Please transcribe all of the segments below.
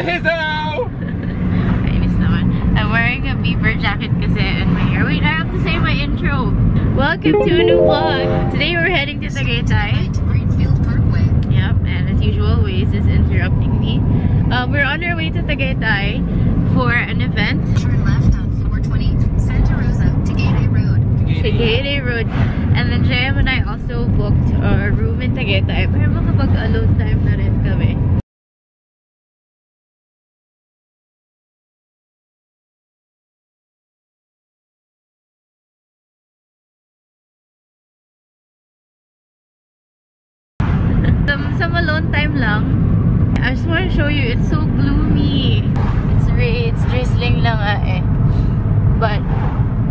Hizaw! Kainis naman. I'm wearing a beaver jacket kasi in my hair. Wait, I have to say my intro. Welcome to a new vlog. Today we're heading to Tagaytay. Yep, and as usual, Waze is interrupting me. We're on our way to Tagaytay for an event. Turn left on 420 Santa Rosa, Tagaytay Road. Tagaytay Road. And then JM and I also booked a room in Tagaytay para makapag-alone time na rin kami. Some alone time lang. I just want to show you, it's so gloomy. It's drizzling lang eh. But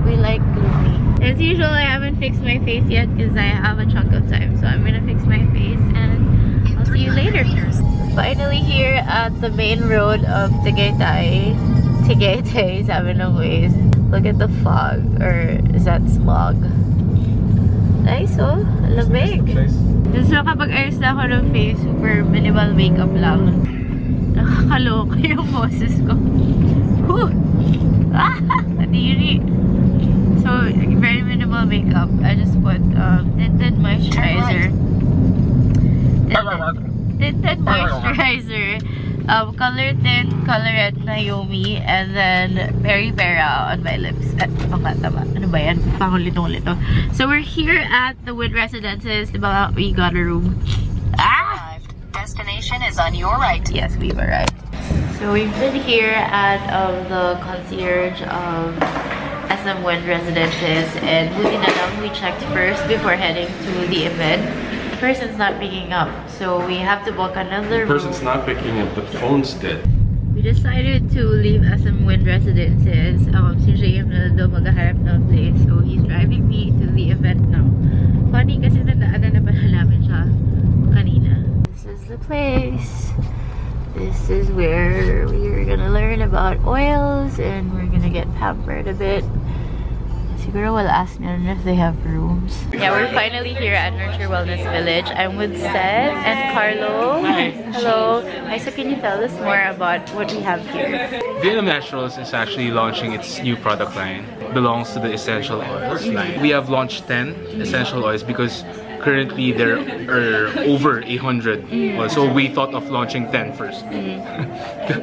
we like gloomy. As usual, I haven't fixed my face yet because I have a chunk of time. So I'm gonna fix my face and I'll see you later. Finally here at the main road of Tagaytay. Tagaytay, sabi ng Waze. Look at the fog, or is that smog? Nice oh, lamig. So kapag ayos na ako ng face, super minimal makeup lang. Nakakaloka yung boses ko. Whew! Ah! Kadiri! So, very minimal makeup. I just put tinted moisturizer. Tinted moisturizer. Color tint, colorette Naomi, and then Berry Vera on my lips. Tama. Ano ba yan? Pangulitong-lito. So we're here at the Wood Residences. Diba we got a room? Ah! Destination is on your right. Yes, we've arrived. So we've been here at the concierge of SM Wood Residences, and buti na lang we checked first before heading to the event. The person's not picking up, so we have to book another room. The person's not picking up, the phone's dead. We decided to leave SM Wind Residences. Si JM na daw maghaharap ng place, so he's driving me to the event now. Funny kasi nadaanan na pala namin siya kanina. This is the place. This is where we're gonna learn about oils and we're gonna get pampered a bit. Siguro we'll ask them if they have rooms. Yeah, we're finally here at Nurture Wellness Village. I'm with Seth and Carlo. Hi. Hello. Hi, so can you tell us more about what we have here? VnMNaturals is actually launching its new product line. It belongs to the essential oils line. We have launched 10 essential oils because currently there are over 800 oils. So we thought of launching 10 first.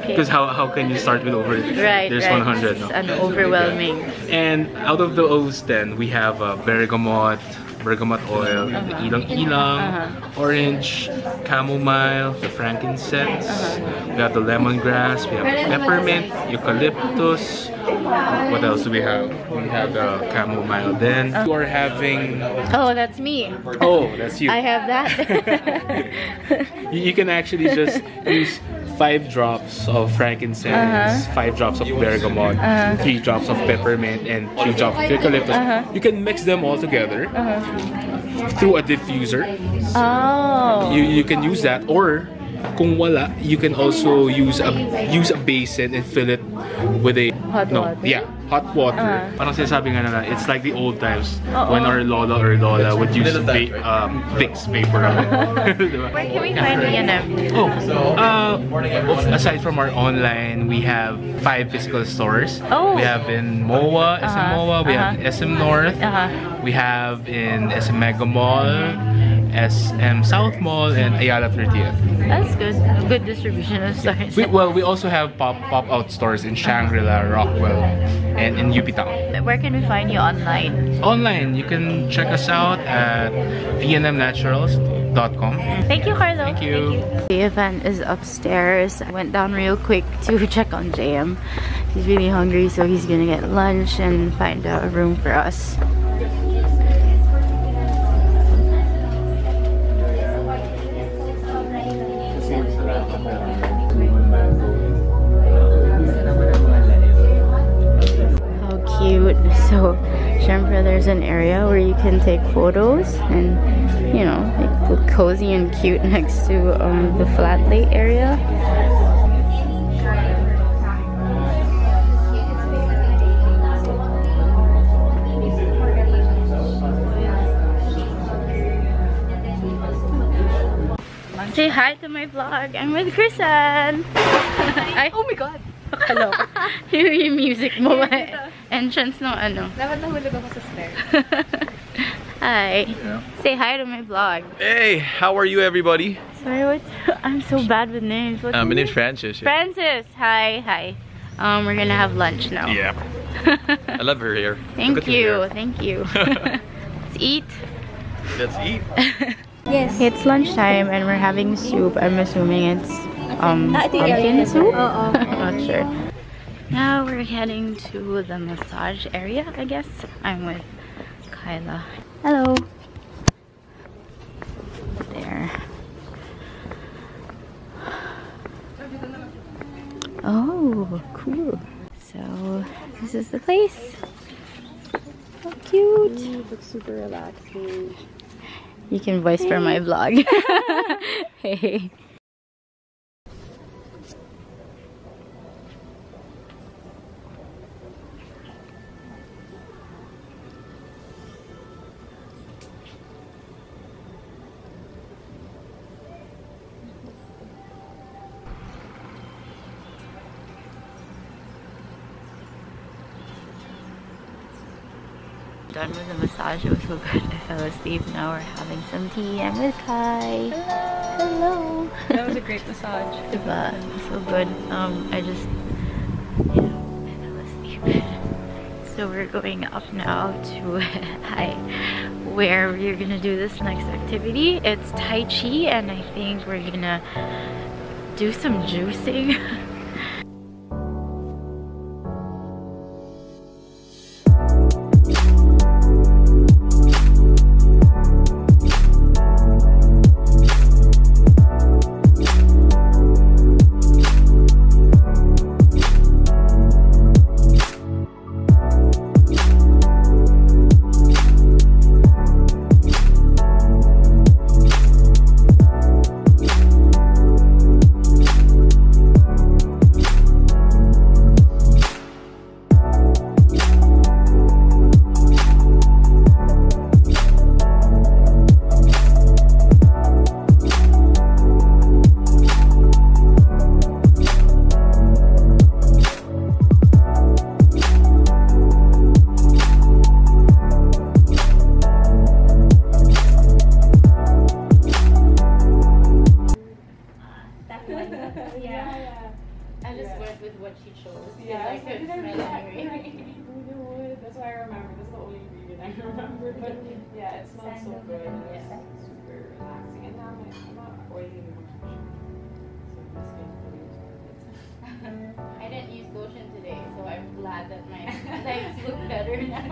Because how can you start with over? Right, there's right. 100. No? It's overwhelming. And out of those 10, we have bergamot oil, the ilang-ilang, orange, chamomile, the frankincense, we have the lemongrass, we have peppermint, eucalyptus. What else do we have? We have the chamomile. Then you are having... Oh, that's me. Oh, that's you. I have that. You can actually just use 5 drops of frankincense, 5 drops of bergamot, 3 drops of peppermint, and 3 drops of eucalyptus. You can mix them all together through a diffuser. Oh. You can use that, or kung wala, you can also use a basin and fill it with a hot water. Hot water. Parang sinasabi nga nila, it's like the old times when our lola or lola would use Vicks vapor. Where can we find VnM? Aside from our online, we have 5 physical stores. Oh. We have in MOA, SM MOA, we have in SM North, we have in SM Mega Mall, SM South Mall, and Ayala 30th. That's good. Good distribution of stores. We also have pop-out stores in Shangri-La, Rockwell, and in UP Town. Where can we find you online? Online, you can check us out at VnMNaturals.com. Thank you, Carlo. Thank you. The event is upstairs. I went down real quick to check on JM. He's really hungry, so he's gonna get lunch and find a room for us. Cute. So, syempre, there's an area where you can take photos and, you know, look cozy and cute next to the flat lay area. Say hi to my vlog. vlog. I'm with Krisan. Oh my God! Hello. Yung music mo ba? Entrance ng ano. Dapat nahulog ako sa stairs. Hi. Say hi to my vlog. Hey, how are you, everybody? Sorry, what? I'm so bad with names. What's My your name's name? Francis. Yeah. Francis. Hi, hi. We're gonna have lunch now. Yeah. I love her hair. Thank Look at her you. hair. Thank you. Let's eat. Let's eat. Yes. It's lunchtime and we're having soup. I'm assuming it's pumpkin soup. I'm not sure. Now we're heading to the massage area, I guess. I'm with Kyla. Hello. There. Oh, cool. So this is the place. How cute. It looks super relaxing. You can voice for my vlog. Hey. Done with the massage. It was so good. I fell asleep. Now we're having some tea. I'm with Kai. Hello. That was a great massage. Diba? So good. I just, you know, I fell asleep. So we're going up now to where we're gonna do this next activity. It's Tai Chi, and I think we're gonna do some juicing. I just went with what she chose. Yeah, I couldn't smell anyway. That's why I remember. This is the only ingredient I remember. But yeah, it smells so good. It's super relaxing. And now I'm not oily anymore. So my skin really I didn't use lotion today, so I'm glad that my legs look better now.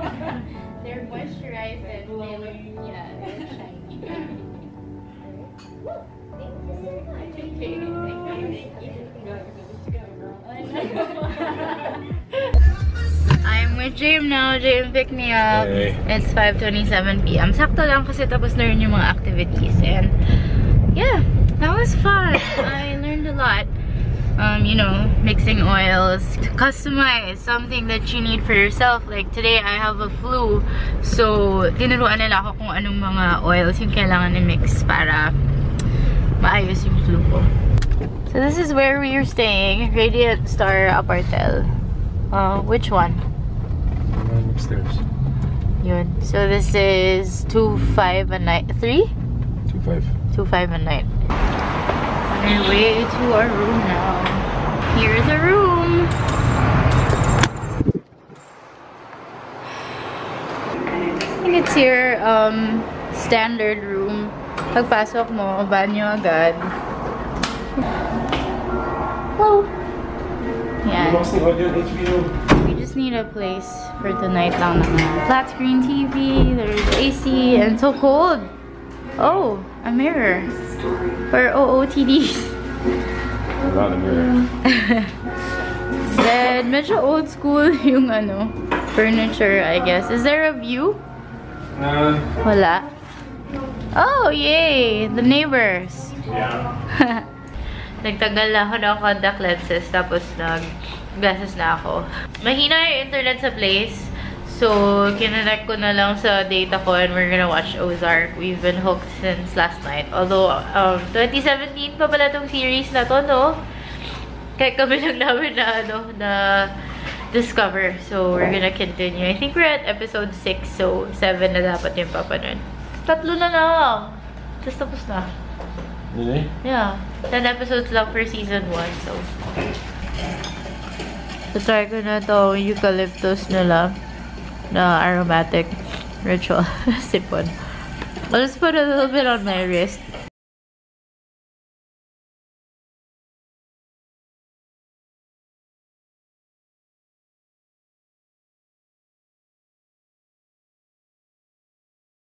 They're moisturized and they look, yeah, they're shiny. Thank you. I'm with James now. James picked me up. Hey. It's 5:27 p.m. Sakto lang kasi tapos na rin yung mga activities. And yeah, that was fun. I learned a lot. You know, mixing oils, customize something that you need for yourself. Like today, I have a flu. So, tinuruan nila ako kung anong mga oils yung kailangan i-mix para maayos yung flu ko. So this is where we are staying. Radiant Star Apartelle. Which one? Upstairs. Yun. So this is 2.5 a night. 3? 2.5. 2.5 a night. On our way to our room now. Here's a room. I think it's your standard room. Pagpasok mo, banyo agad. Oh. Yeah. We just need a place for tonight lang naman. Flat screen TV, there's AC, and so cold. Oh, a mirror for OOTDs. Not a mirror. Then, medyo old school yung ano, furniture, I guess. Is there a view? Wala. Oh, yay! The neighbors. Yeah. Nagtagal na ako ng contact lenses, tapos nag-glasses na ako. Mahina yung internet sa place, So, kinonect ko na lang sa data ko and we're gonna watch Ozark. We've been hooked since last night. Although, 2017 pa pala tong series na to, no? Kaya kami lang namin na discover. So, we're gonna continue. I think we're at episode 6, so 7 na dapat yung papanood. 3 na lang. Tapos tapos na. Really? Yeah. 10 episodes lang per season 1, so. So, try ko na to eucalyptus nila na aromatic ritual sipon. I'll just put a little bit on my wrist.